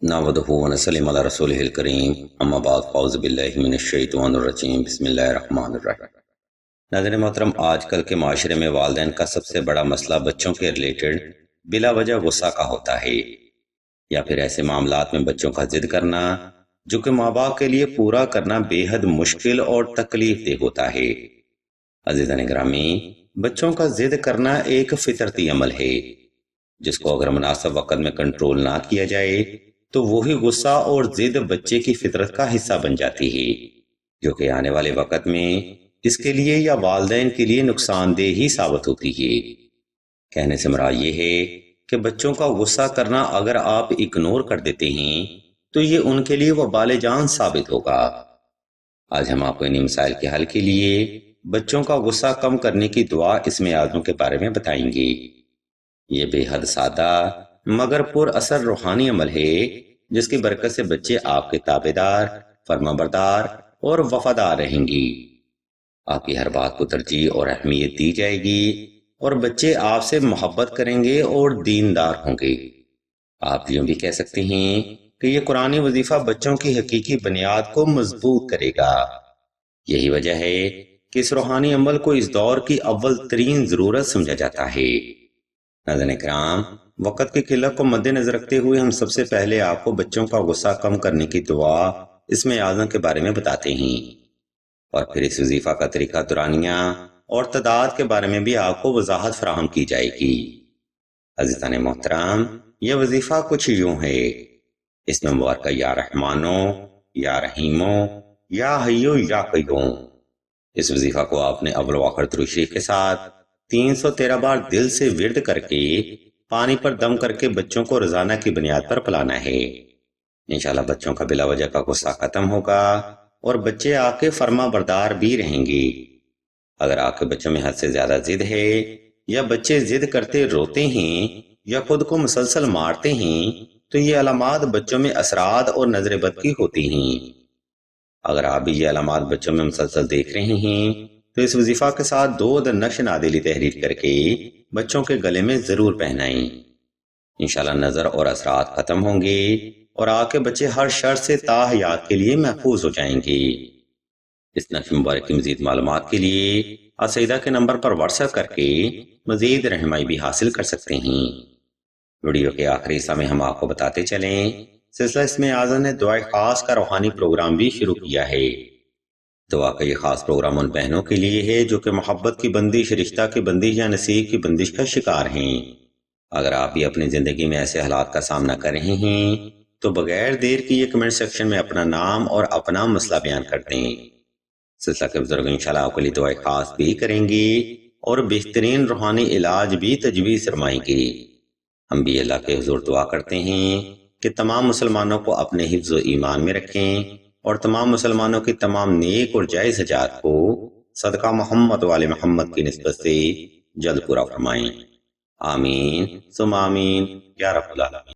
نحمدہ ونصلی علی رسولہ الکریم اما بعد فاعوذ باللہ من الشیطان الرجیم بسم اللہ الرحمن الرحیم۔ ناظرین محترم، آج کل کے معاشرے میں والدین کا سب سے بڑا مسئلہ بچوں کے ریلیٹڈ بلا وجہ غصہ کا ہوتا ہے، یا پھر ایسے معاملات میں بچوں کا ضد کرنا جو کہ ماں باپ کے لیے پورا کرنا بے حد مشکل اور تکلیف دہ ہوتا ہے۔ عزیزان گرامی، بچوں کا ضد کرنا ایک فطرتی عمل ہے جس کو اگر مناسب وقت میں کنٹرول نہ کیا جائے تو وہی غصہ اور ضد بچے کی فطرت کا حصہ بن جاتی ہے، جو کہ آنے والے وقت میں اس کے لیے یا والدین کے لیے نقصان دہ ہی ثابت ہوتی ہے۔ کہنے سے مراد یہ ہے کہ بچوں کا غصہ کرنا اگر آپ اگنور کر دیتے ہیں تو یہ ان کے لیے وبال جان ثابت ہوگا۔ آج ہم آپ کو انہی مسائل کے حل کے لیے بچوں کا غصہ کم کرنے کی دعا اسم اعظم کے بارے میں بتائیں گے۔ یہ بے حد سادہ مگر پر اثر روحانی عمل ہے جس کی برکت سے بچے آپ کے تابع دار، فرما بردار اور وفادار رہیں گی۔ آپ کی ہر بات کو ترجیح اور اہمیت دی جائے گی اور بچے آپ سے محبت کریں گے اور دیندار ہوں گے۔ آپ یوں بھی کہہ سکتے ہیں کہ یہ قرآنی وظیفہ بچوں کی حقیقی بنیاد کو مضبوط کرے گا۔ یہی وجہ ہے کہ اس روحانی عمل کو اس دور کی اول ترین ضرورت سمجھا جاتا ہے۔ ناظرین کرام، وقت کی قلت کو مد نظر رکھتے ہوئے ہم سب سے پہلے آپ کو بچوں کا غصہ کم کرنے کی دعا اسم اعظم کے بارے میں بتاتے ہیں، اور پھر اس وظیفہ کا طریقہ دورانیہ اور تعداد کے بارے میں بھی آپ کو وضاحت فراہم کی جائے گی۔ عزیزان محترم، یہ وظیفہ کچھ یوں ہے: اس میں مبارکہ یا رحمانو، یا رحیمو، یا حیو یا قیوم۔ اس وظیفہ کو آپ نے اول و آخر درود شریف کے ساتھ 313 بار دل سے ورد کر کے پانی پر دم کر کے بچوں کو روزانہ کی بنیاد پر پلانا ہے۔ انشاءاللہ بچوں کا بلا وجہ کا غصہ ختم ہوگا اور بچے آپ کے فرما بردار بھی رہیں گے۔ اگر آپ کے بچوں میں حد سے زیادہ ضد ہے، یا بچے ضد کرتے روتے ہیں یا خود کو مسلسل مارتے ہیں، تو یہ علامات بچوں میں اثرات اور نظر بد کی ہوتی ہیں۔ اگر آپ بھی یہ علامات بچوں میں مسلسل دیکھ رہے ہیں تو اس وظیفہ کے ساتھ 2 نقش نادلی تحریر کر کے بچوں کے گلے میں ضرور پہنائیں۔ انشاءاللہ نظر اور اثرات ختم ہوں گے اور آپ کے بچے ہر شر سے تا حیات کے لیے محفوظ ہو جائیں گے۔ اس نقش مبارک کی مزید معلومات کے لیے اسیدہ کے نمبر پر واٹس ایپ کر کے مزید رہنمائی بھی حاصل کر سکتے ہیں۔ ویڈیو کے آخری حصہ میں ہم آپ کو بتاتے چلیں، سلسلہ اسم اعظم نے دعائے خاص کا روحانی پروگرام بھی شروع کیا ہے۔ دعا کا یہ خاص پروگرام ان بہنوں کے لیے ہے جو کہ محبت کی بندش، رشتہ کی بندش یا نصیب کی بندش کا شکار ہیں۔ اگر آپ بھی اپنی زندگی میں ایسے حالات کا سامنا کر رہے ہیں تو بغیر دیر کی یہ کمنٹ سیکشن میں اپنا نام اور اپنا مسئلہ بیان کر دیں۔ سلسلہ کے بزرگ انشاءاللہ آپ کے لیے دعائے خاص بھی کریں گے اور بہترین روحانی علاج بھی تجویز فرمائیں گے۔ ہم بھی اللہ کے حضور دعا کرتے ہیں کہ تمام مسلمانوں کو اپنے حفظ و ایمان میں رکھیں اور تمام مسلمانوں کی تمام نیک اور جائز حاجات کو صدقہ محمد والے محمد کی نسبت سے جلد پورا فرمائیں۔ آمین ثم آمین یا رب العالمین۔